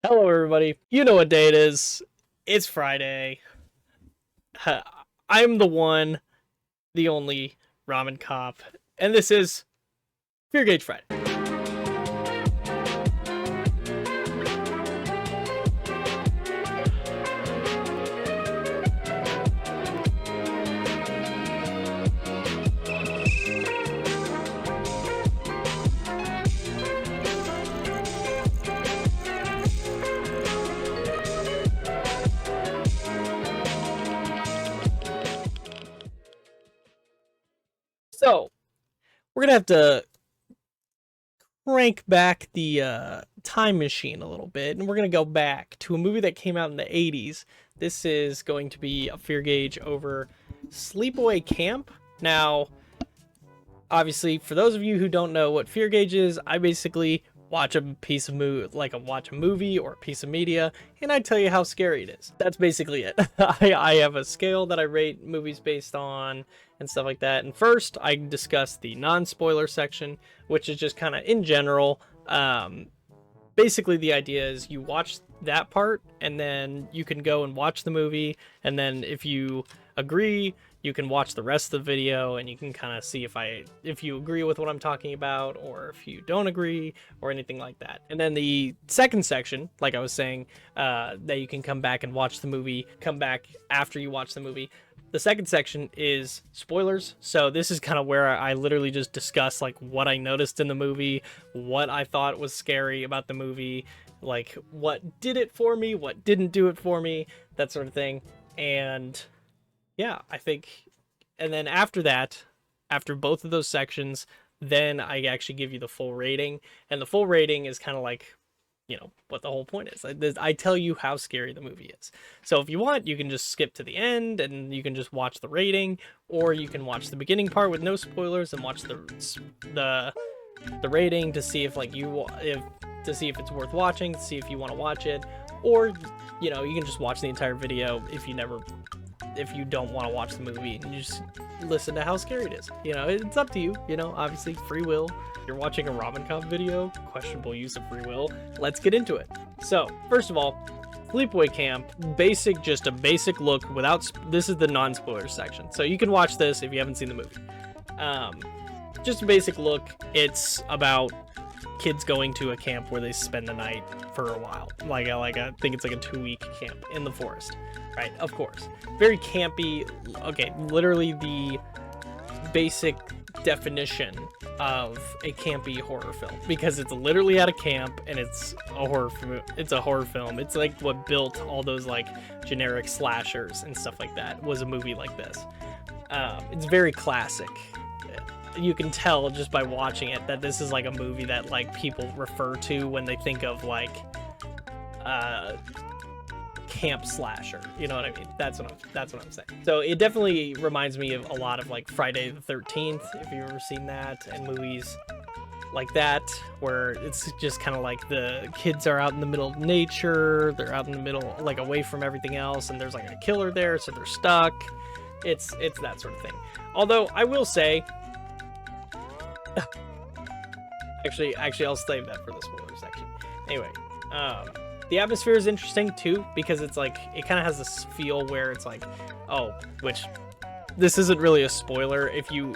Hello, everybody. You know what day it is. It's Friday. I'm the one, the only ramen cop, and this is Fear Gauge Friday. So, we're gonna have to crank back the time machine a little bit, and we're gonna go back to a movie that came out in the 80s. This is going to be a Fear Gauge over Sleepaway Camp. Now, obviously, for those of you who don't know what Fear Gauge is, I basically watch a piece of movie, watch a movie or a piece of media, and I tell you how scary it is. That's basically it. I have a scale that I rate movies based on and stuff like that. And first, I discuss the non-spoiler section, which is just kind of in general. Basically, the idea is you watch that part, and then you can go and watch the movie, and then if you agree, you can watch the rest of the video and you can kind of see if you agree with what I'm talking about, or if you don't agree, or anything like that. And then the second section, like I was saying, that you can come back and watch the movie, come back after you watch the movie. The second section is spoilers. So this is kind of where I literally just discuss like what I noticed in the movie, what I thought was scary about the movie, like what did it for me, what didn't do it for me, that sort of thing. And yeah, I think, and then after that, after both of those sections, then I actually give you the full rating. And the full rating is kind of like, what the whole point is. I tell you how scary the movie is. So if you want, you can just skip to the end and you can just watch the rating, or you can watch the beginning part with no spoilers and watch the rating to see if to see if it's worth watching, to see if you want to watch it, or you can just watch the entire video if you don't want to watch the movie and you just listen to how scary it is. It's up to you. Obviously free will. You're watching a Ramen Cop video, questionable use of free will. Let's get into it. So first of all, Sleepaway Camp, just a basic look this is the non-spoiler section. So you can watch this if you haven't seen the movie. Just a basic look. It's about kids going to a camp where they spend the night for a while. I think it's like a 2-week camp in the forest, right? Of course. Very campy. Okay, literally the basic definition of a campy horror film, because it's literally at a camp and it's a horror film. It's like what built all those like generic slashers and stuff like that, was a movie like this. It's very classic. You can tell just by watching it that this is like a movie that like people refer to when they think of like camp slasher. You know what I mean? That's what I'm saying. So it definitely reminds me of a lot of like Friday the 13th, if you've ever seen that, and movies like that, where it's just kind of like the kids are out in the middle of nature, they're out in the middle, like away from everything else, and there's like a killer there, so they're stuck. It's that sort of thing. Although I will say, actually I'll save that for the spoiler section. Anyway, the atmosphere is interesting too, because it's like, it kind of has this feel where it's like, which this isn't really a spoiler. If you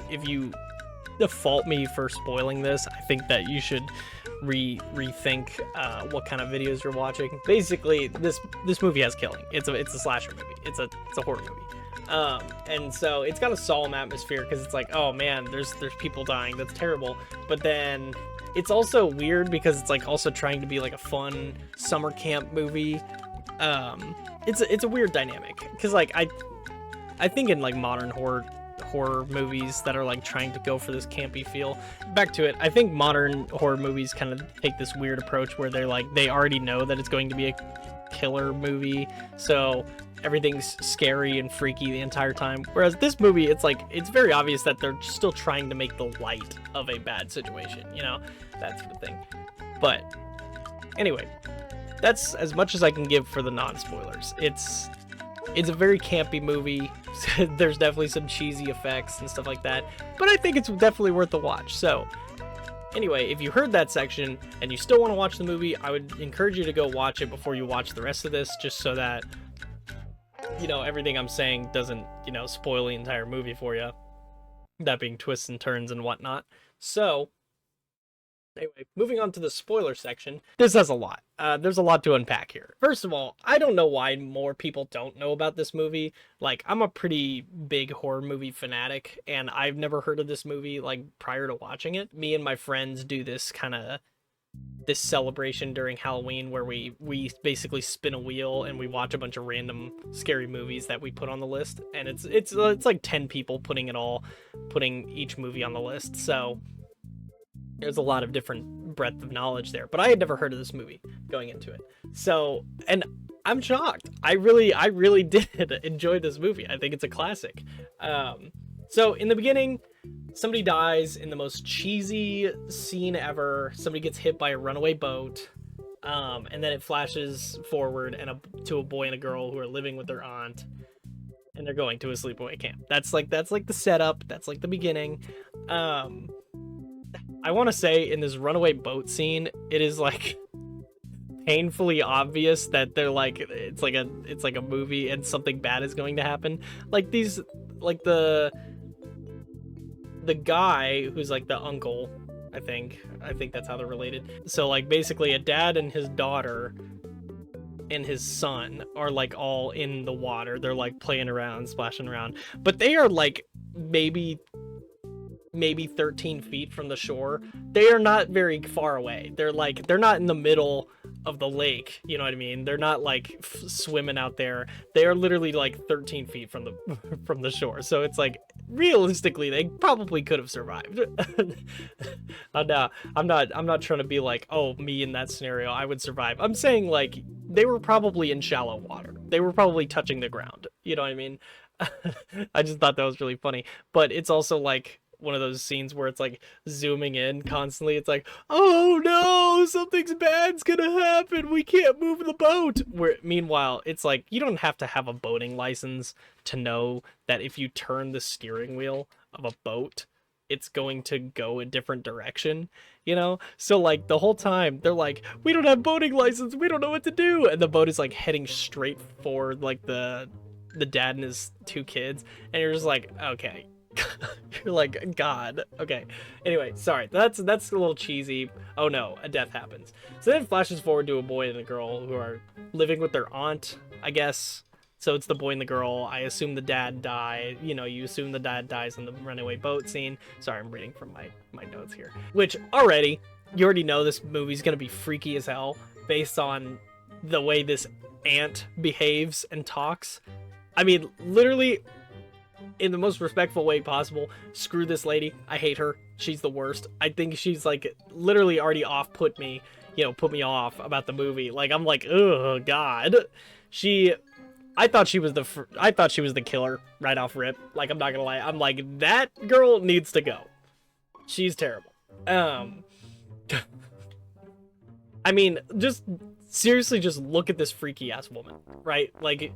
default me for spoiling this, I think that you should rethink what kind of videos you're watching. Basically, this movie has killing. It's a slasher movie. It's a horror movie. And so it's got a solemn atmosphere, because it's like, oh man, there's people dying. That's terrible. But then it's also weird because it's like also trying to be like a fun summer camp movie. It's a weird dynamic, because like I think in like modern horror movies that are like trying to go for this campy feel, back to it, I think modern horror movies kind of take this weird approach where they already know that it's going to be a killer movie, so everything's scary and freaky the entire time. Whereas this movie, it's like, it's very obvious that they're still trying to make the light of a bad situation, that sort of thing. But anyway, that's as much as I can give for the non-spoilers. It's a very campy movie. There's definitely some cheesy effects and stuff like that, but I think it's definitely worth the watch. So Anyway, if you heard that section and you still want to watch the movie, I would encourage you to go watch it before you watch the rest of this, just so that, everything I'm saying doesn't, spoil the entire movie for you. That being twists and turns and whatnot. So, anyway, moving on to the spoiler section. This has a lot. There's a lot to unpack here. First of all, I don't know why more people don't know about this movie. Like, I'm a pretty big horror movie fanatic, and I've never heard of this movie, like, prior to watching it. Me and my friends do this celebration during Halloween where we basically spin a wheel and we watch a bunch of random scary movies that we put on the list, and it's like 10 people putting each movie on the list. So there's a lot of different breadth of knowledge there, but I had never heard of this movie going into it. So, and I'm shocked. I really did enjoy this movie. I think it's a classic. So in the beginning, somebody dies in the most cheesy scene ever. Somebody gets hit by a runaway boat. And then it flashes forward to a boy and a girl who are living with their aunt, and they're going to a sleepaway camp. That's like the setup. That's like the beginning. I want to say in this runaway boat scene, it is like painfully obvious that they're like it's like a movie and something bad is going to happen. Like the guy who's like the uncle, I think that's how they're related. So like basically a dad and his daughter and his son are like all in the water. They're like playing around, splashing around, but they are like maybe 13 feet from the shore. They are not very far away. They're not in the middle of the lake, you know what I mean? They're not like swimming out there. They are literally like 13 feet from the shore. So it's like realistically they probably could have survived. I'm not trying to be like, oh, me in that scenario I would survive. I'm saying like they were probably in shallow water. They were probably touching the ground, you know what I mean? I just thought that was really funny. But it's also like one of those scenes where it's like zooming in constantly. It's like, oh no, something's bad's gonna happen. We can't move the boat. Where meanwhile, it's like you don't have to have a boating license to know that if you turn the steering wheel of a boat, it's going to go a different direction, So like the whole time they're like, we don't have boating license. We don't know what to do. And the boat is like heading straight for like the dad and his two kids. And you're just like, okay. You're like, God. Okay. Anyway, sorry. That's a little cheesy. Oh no, a death happens. So then it flashes forward to a boy and a girl who are living with their aunt, I guess. So it's the boy and the girl. I assume the dad died. You assume the dad dies in the runaway boat scene. Sorry, I'm reading from my notes here. Which already, you already know this movie's gonna be freaky as hell based on the way this aunt behaves and talks. I mean, literally, in the most respectful way possible, screw this lady. I hate her. She's the worst. I think she's like literally already put me off about the movie. Like I'm like, oh God. I thought she was the killer right off rip. Like I'm not gonna lie. I'm like, that girl needs to go. She's terrible. I mean, just seriously, just look at this freaky ass woman, right? Like,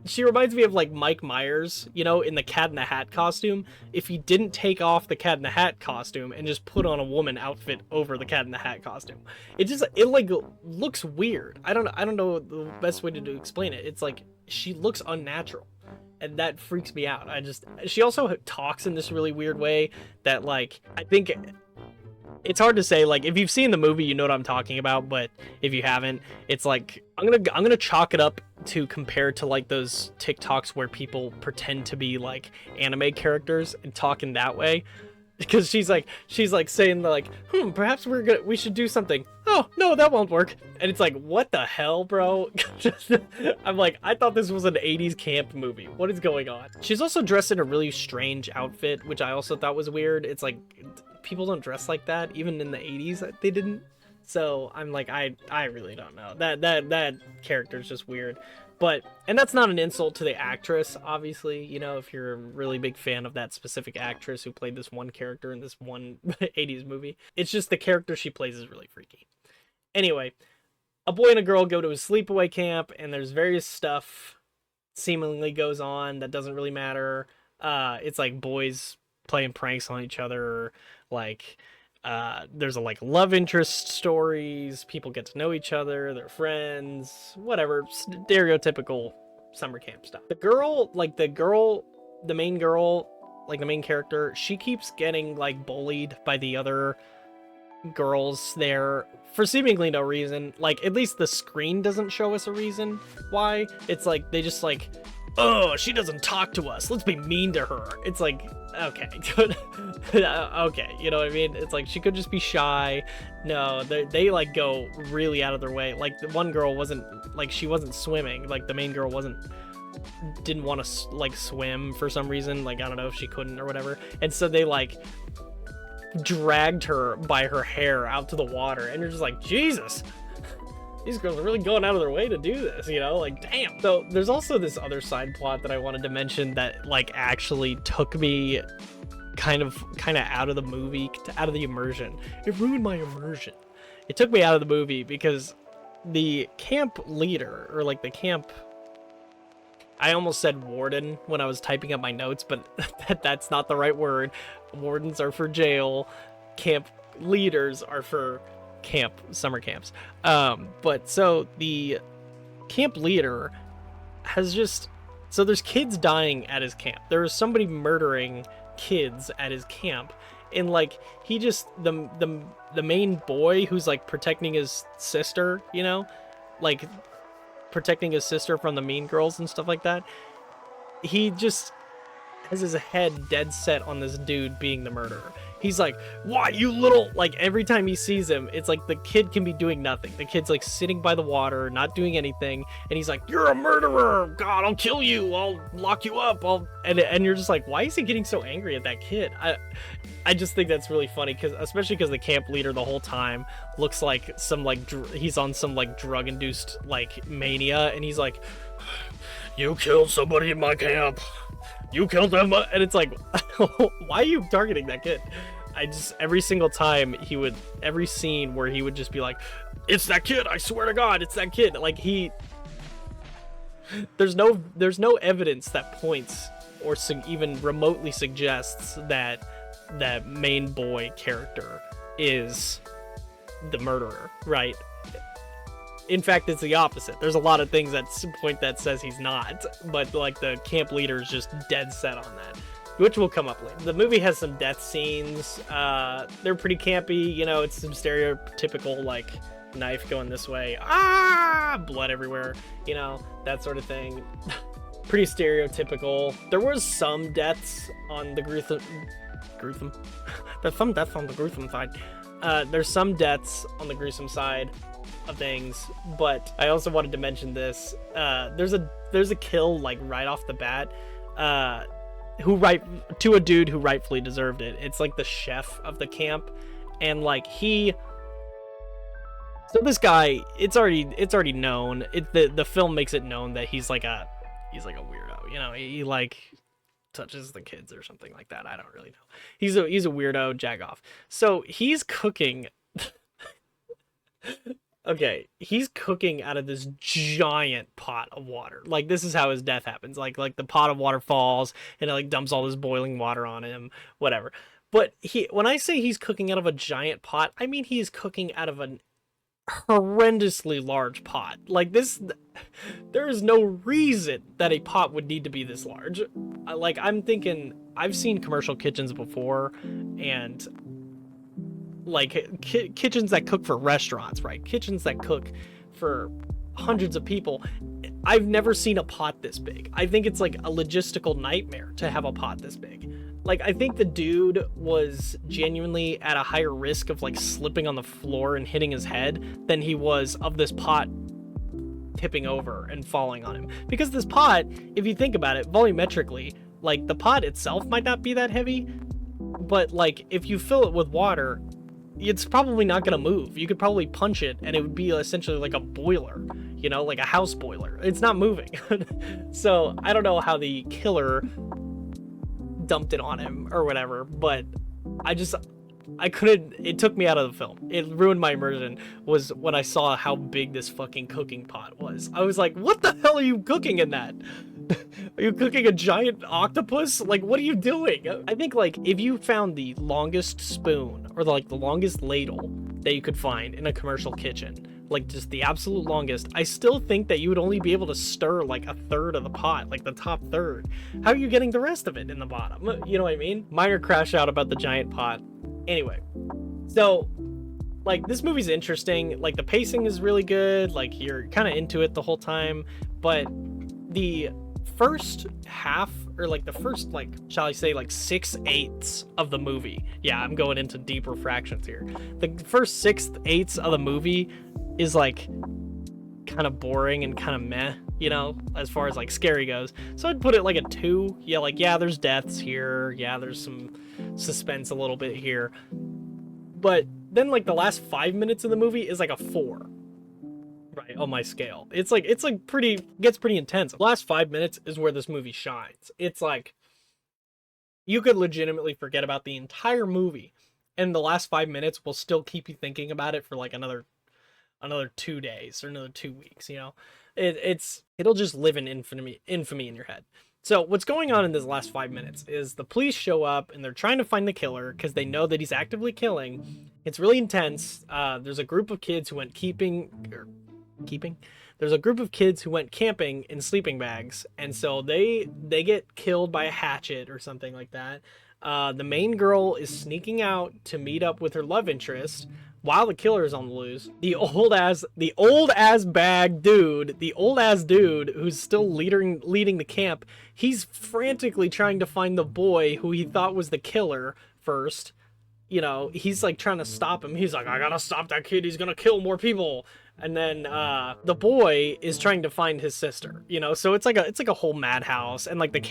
she reminds me of like Mike Myers, in the Cat in the Hat costume. If he didn't take off the Cat in the Hat costume and just put on a woman outfit over the Cat in the Hat costume, it like looks weird. I don't know the best way to explain it. It's like she looks unnatural, and that freaks me out. She also talks in this really weird way that like I think. It's hard to say, like, if you've seen the movie, you know what I'm talking about, but if you haven't, it's like, I'm gonna chalk it up to compare to, like, those TikToks where people pretend to be, like, anime characters and talk in that way, because she's like saying, like, perhaps we should do something. Oh, no, that won't work. And it's like, what the hell, bro? I'm like, I thought this was an 80s camp movie. What is going on? She's also dressed in a really strange outfit, which I also thought was weird. It's like, people don't dress like that. Even in the 80s, they didn't. So I'm like, I really don't know. That character's just weird. And that's not an insult to the actress, obviously, if you're a really big fan of that specific actress who played this one character in this one 80s movie. It's just the character she plays is really freaky. Anyway, a boy and a girl go to a sleepaway camp, and there's various stuff seemingly goes on that doesn't really matter. It's like boys playing pranks on each other, like There's a like love interest stories. People get to know each other. They're friends. Whatever, stereotypical summer camp stuff. The main girl, like the main character, she keeps getting like bullied by the other girls there for seemingly no reason. Like, at least the screen doesn't show us a reason why. It's like they just like, oh, she doesn't talk to us, let's be mean to her. It's like, okay. Okay, you know what I mean? It's like she could just be shy. No, they like go really out of their way. Like, the one girl wasn't like, she wasn't swimming. Like, the main girl didn't want to like swim for some reason. Like, I don't know if she couldn't or whatever, and so they like dragged her by her hair out to the water, and you're just like, Jesus, these girls are really going out of their way to do this, you know? Like, damn. So there's also this other side plot that I wanted to mention that like actually took me kind of out of the movie, out of the immersion. It ruined my immersion. It took me out of the movie because the camp leader, or like the camp, I almost said warden when I was typing up my notes, but that's not the right word. Wardens are for jail. Camp leaders are for summer camps. But so the camp leader has just, so there's kids dying at his camp. There is somebody murdering kids at his camp, and like he just, the main boy who's like protecting his sister, you know, like protecting his sister from the mean girls and stuff like that, he just has his head dead set on this dude being the murderer. He's like, why, you little, like every time he sees him, it's like the kid can be doing nothing. The kid's like sitting by the water, not doing anything, and he's like, you're a murderer, God, I'll kill you, I'll lock you up, and you're just like, why is he getting so angry at that kid? I just think that's really funny, because especially because the camp leader the whole time looks like some like he's on some like drug induced like mania, and he's like, you killed somebody in my camp, you killed them, and it's like, why are you targeting that kid? Every single time every scene where he would just be like, it's that kid, I swear to God, it's that kid. Like, there's no evidence that points or even remotely suggests that that main boy character is the murderer, right? In fact, it's the opposite. There's a lot of things that point that says he's not, but like the camp leader is just dead set on that, which will come up later. The movie has some death scenes. They're pretty campy, you know, it's some stereotypical like knife going this way, blood everywhere, you know, that sort of thing. Pretty stereotypical. There was some deaths on the gruesome there's some deaths on the gruesome side. There's some deaths on the gruesome side of things, but I also wanted to mention this. There's a kill like right off the bat, to a dude who rightfully deserved it. It's like the chef of the camp, and like so this guy, it's already known. The film makes it known that he's like a weirdo, you know. He like touches the kids or something like that. I don't really know. He's a weirdo, jagoff. So he's cooking. Okay, he's cooking out of this giant pot of water. Like, this is how his death happens. Like the pot of water falls, and it like dumps all this boiling water on him, whatever. But when I say he's cooking out of a giant pot, I mean he is cooking out of an horrendously large pot. Like, there is no reason that a pot would need to be this large. Like, I'm thinking, I've seen commercial kitchens before, and like kitchens that cook for restaurants, right? Kitchens that cook for hundreds of people. I've never seen a pot this big. I think it's like a logistical nightmare to have a pot this big. Like, I think the dude was genuinely at a higher risk of like slipping on the floor and hitting his head than he was of this pot tipping over and falling on him. Because this pot, if you think about it volumetrically, like the pot itself might not be that heavy, but like if you fill it with water, it's probably not going to move. You could probably punch it and it would be essentially like a boiler, you know, like a house boiler. It's not moving. So I don't know how the killer dumped it on him or whatever, but I couldn't, it took me out of the film. It ruined my immersion was when I saw how big this fucking cooking pot was. I was like, what the hell are you cooking in that? Are you cooking a giant octopus? Like, what are you doing? I think, like, if you found the longest spoon or like the longest ladle that you could find in a commercial kitchen, like just the absolute longest, I still think that you would only be able to stir like a third of the pot, like the top third. How are you getting the rest of it in the bottom? You know what I mean? Minor crash out about the giant pot. Anyway, so like this movie's interesting. Like the pacing is really good. Like you're kind of into it the whole time, but the first half, or like the first, like, shall I say, like 6/8 of the movie, yeah, I'm going into deeper fractions here, the first 6/8 of the movie is like kind of boring and kind of meh, you know, as far as like scary goes. So I'd put it like a 2. Yeah, like, yeah, there's deaths here, yeah, there's some suspense a little bit here, but then like the last 5 minutes of the movie is like a 4, right, on my scale. It's like gets pretty intense. The last 5 minutes is where this movie shines. It's like you could legitimately forget about the entire movie, and the last 5 minutes will still keep you thinking about it for like another 2 days or another 2 weeks, you know. It'll just live in infamy in your head. So what's going on in this last 5 minutes is the police show up and they're trying to find the killer because they know that he's actively killing. It's really intense. There's a group of kids who went there's a group of kids who went camping in sleeping bags, and so they get killed by a hatchet or something like that. The main girl is sneaking out to meet up with her love interest while the killer is on the loose. The old ass dude who's still leading the camp, he's frantically trying to find the boy who he thought was the killer first. You know, he's like trying to stop him. He's like, I gotta stop that kid, he's gonna kill more people. And then the boy is trying to find his sister, you know, so it's like a whole madhouse, and like the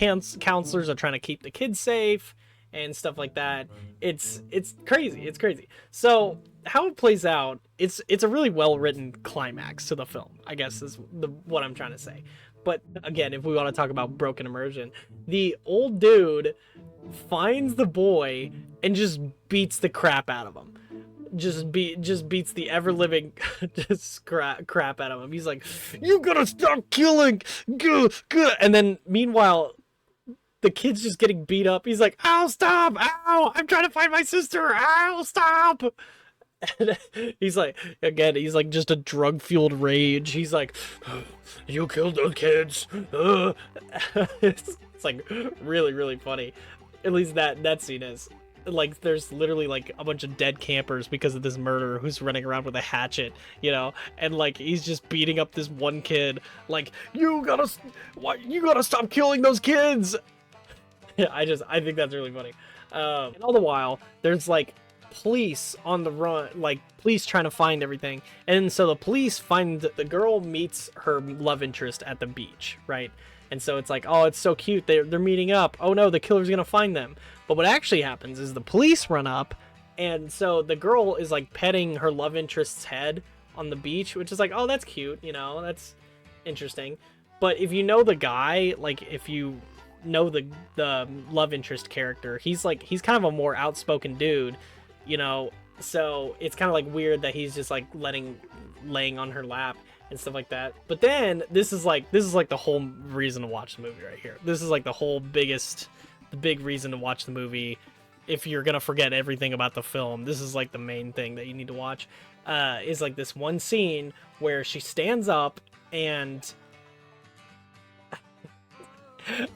counselors are trying to keep the kids safe and stuff like that. It's crazy. So how it plays out, it's a really well written climax to the film, I guess, is what I'm trying to say. But again, if we want to talk about broken immersion, the old dude finds the boy and just beats the crap out of him. Just beats the ever-living crap out of him. He's like, you gotta stop killing, and then meanwhile the kid's just getting beat up. He's like, ow, stop, ow, I'm trying to find my sister, ow, stop. And he's like just a drug-fueled rage. He's like, you killed those kids. It's like really funny. At least that scene is. Like, there's literally like a bunch of dead campers because of this murderer who's running around with a hatchet, you know, and like he's just beating up this one kid, like, you gotta stop killing those kids. Yeah, I think that's really funny. And all the while there's like police on the run, like police trying to find everything, and so the police find the girl meets her love interest at the beach, right? And so it's like, oh, it's so cute, they're meeting up. Oh no, the killer's gonna find them. But what actually happens is the police run up, and so the girl is like petting her love interest's head on the beach, which is like, oh, that's cute, you know, that's interesting. But if you know the guy, like if you know the love interest character, he's kind of a more outspoken dude, you know, so it's kind of like weird that he's just like laying on her lap and stuff like that. But then this is like the whole reason to watch the movie right here. This is like the big reason to watch the movie. If you're gonna forget everything about the film, this is like the main thing that you need to watch. Is like this one scene where she stands up and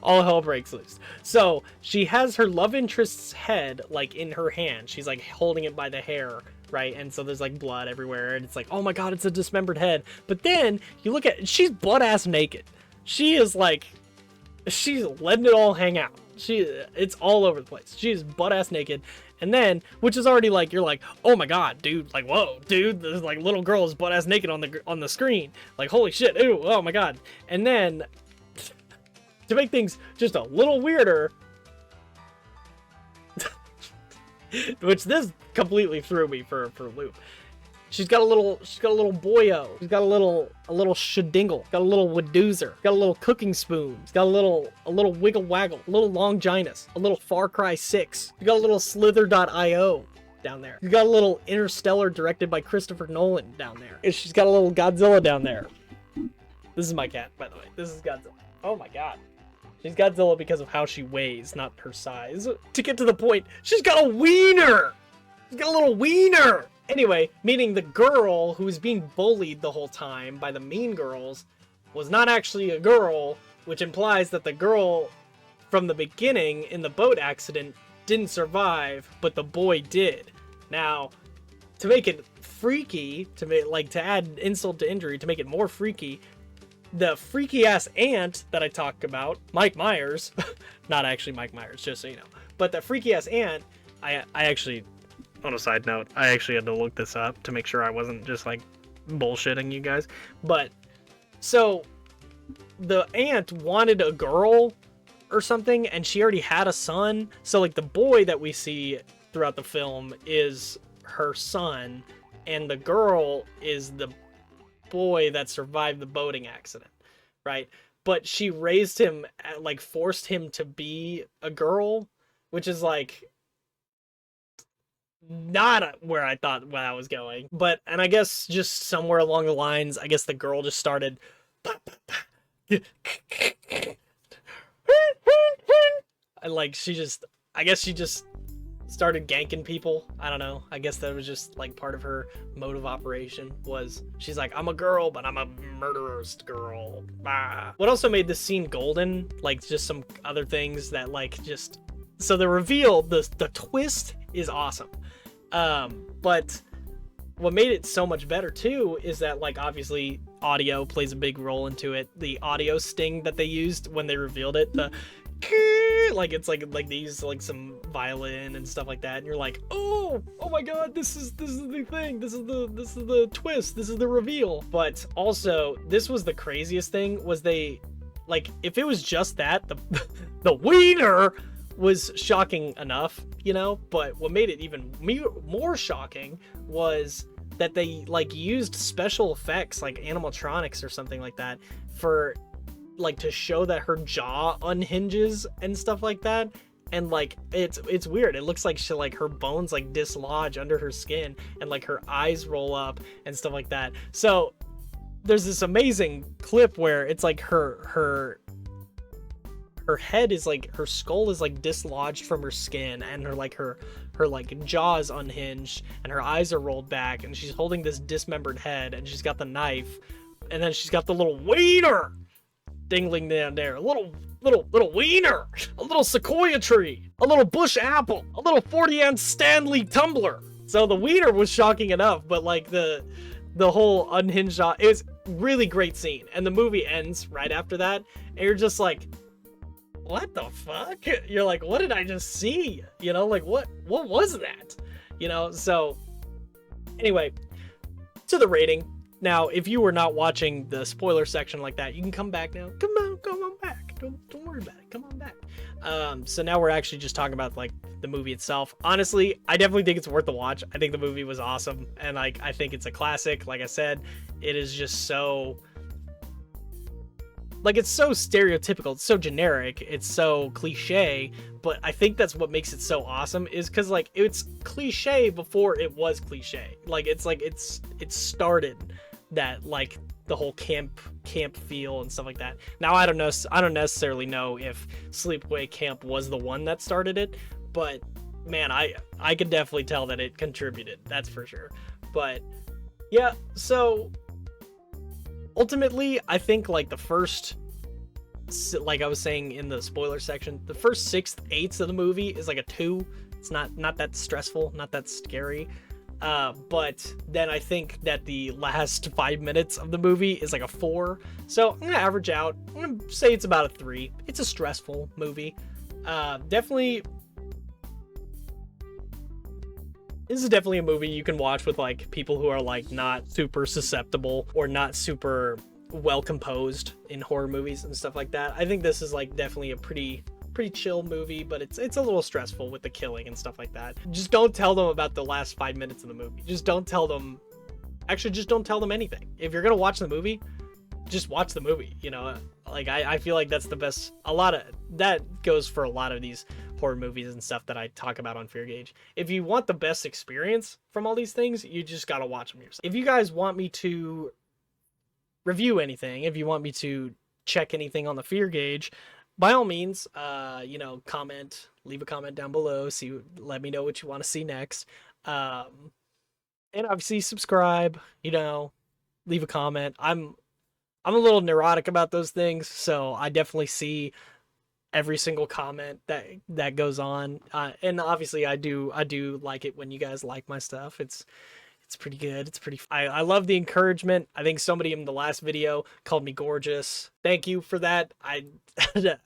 all hell breaks loose. So she has her love interest's head like in her hand. She's like holding it by the hair, right? And so there's like blood everywhere, and it's like, oh my god, it's a dismembered head. But then you look at, she's butt ass naked. She's letting it all hang out. It's all over the place. She's butt ass naked. And then, which is already like, you're like, oh my god, dude, like, whoa, dude, this like little girl is butt ass naked on the screen. Like, holy shit, ew, oh my god. And then to make things just a little weirder, which this completely threw me for a loop. She's got a little boyo. She's got a little shadingle. Got a little wadoozer. Got a little cooking spoon. She's got a little wiggle waggle. A little Longinus. A little Far Cry 6. You got a little Slither.io down there. You got a little Interstellar directed by Christopher Nolan down there. And she's got a little Godzilla down there. This is my cat, by the way. This is Godzilla. Oh my god. She's Godzilla because of how she weighs, not her size. To get to the point, she's got a wiener! She's got a little wiener! Anyway, meaning the girl who was being bullied the whole time by the mean girls was not actually a girl, which implies that the girl from the beginning in the boat accident didn't survive, but the boy did. Now, to make it freaky, to add insult to injury, to make it more freaky, the freaky ass aunt that I talk about, Mike Myers, not actually Mike Myers, just so you know, but the freaky ass aunt, I actually, on a side note, I actually had to look this up to make sure I wasn't just like bullshitting you guys. But so the aunt wanted a girl or something, and she already had a son. So like the boy that we see throughout the film is her son, and the girl is the boy that survived the boating accident, right? But she raised him, like forced him to be a girl, which is like not where I thought where I was going. But, and I guess just somewhere along the lines, I guess the girl just started and like I guess she just started ganking people. I don't know. I guess that was just like part of her mode of operation, was she's like, I'm a girl, but I'm a murderous girl. Bah. What also made this scene golden, like just some other things that like just, so the reveal, the twist is awesome. But what made it so much better too is that like obviously audio plays a big role into it. The audio sting that they used when they revealed it, the like it's like they use like some violin and stuff like that, and you're like, oh my god, this is the thing, this is the twist, this is the reveal. But also this was the craziest thing, was they, like, if it was just that, the wiener was shocking enough, you know, but what made it even more shocking was that they like used special effects like animatronics or something like that for like to show that her jaw unhinges and stuff like that. And like it's weird, it looks like she, like her bones like dislodge under her skin, and like her eyes roll up and stuff like that. So there's this amazing clip where it's like her head is like, her skull is like dislodged from her skin, and her like jaw is unhinged, and her eyes are rolled back, and she's holding this dismembered head, and she's got the knife, and then she's got the little wiener dingling down there, a little wiener, a little sequoia tree, a little bush apple, a little 40-ounce Stanley tumbler. So the wiener was shocking enough, but like the whole unhinged jaw, it was really great scene. And the movie ends right after that, and you're just like, what the fuck? You're like, what did I just see? You know, like what was that? You know, so anyway, to the rating. Now, if you were not watching the spoiler section like that, you can come back now. Come on back. Don't worry about it. Come on back. So now we're actually just talking about like the movie itself. Honestly, I definitely think it's worth the watch. I think the movie was awesome, and like I think it's a classic. Like I said, it is just so, like, it's so stereotypical, it's so generic, it's so cliche, but I think that's what makes it so awesome, is because like it's cliche before it was cliche. Like it started that like the whole camp feel and stuff like that. Now I don't necessarily know if Sleepaway Camp was the one that started it, but man, I could definitely tell that it contributed, that's for sure. But yeah, so ultimately I think like the first, like I was saying in the spoiler section, the first 6/8 of the movie is like a 2. It's not that stressful, not that scary. But then I think that the last 5 minutes of the movie is like a 4. So I'm gonna average out. I'm gonna say it's about a 3. It's a stressful movie. Definitely. This is definitely a movie you can watch with like people who are like not super susceptible or not super well composed in horror movies and stuff like that. I think this is like definitely a pretty chill movie, but it's a little stressful with the killing and stuff like that. Just don't tell them about the last 5 minutes of the movie. Just don't tell them anything. If you're gonna watch the movie, just watch the movie, you know. Like I feel like that's the best. A lot of that goes for a lot of these horror movies and stuff that I talk about on Fear Gauge. If you want the best experience from all these things, you just gotta watch them yourself. If you guys want me to review anything, if you want me to check anything on the Fear Gauge, by all means, comment, leave a comment down below. Let me know what you want to see next. Um, and obviously subscribe. Leave a comment. I'm a little neurotic about those things, so I definitely see every single comment that goes on. And obviously, I do like it when you guys like my stuff. It's pretty good. I love the encouragement. I think somebody in the last video called me gorgeous. Thank you for that. I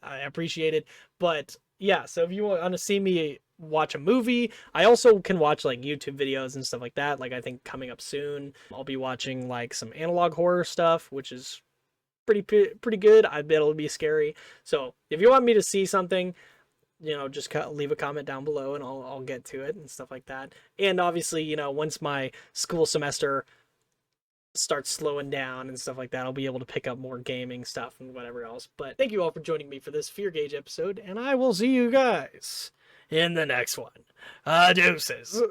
appreciate it. But yeah, so if you want to see me watch a movie, I also can watch like YouTube videos and stuff like that. Like I think coming up soon, I'll be watching like some analog horror stuff, which is pretty good. I bet it'll be scary. So if you want me to see something, just leave a comment down below and I'll get to it and stuff like that. And obviously, once my school semester starts slowing down and stuff like that, I'll be able to pick up more gaming stuff and whatever else. But thank you all for joining me for this Fear Gauge episode, and I will see you guys in the next one. Deuces.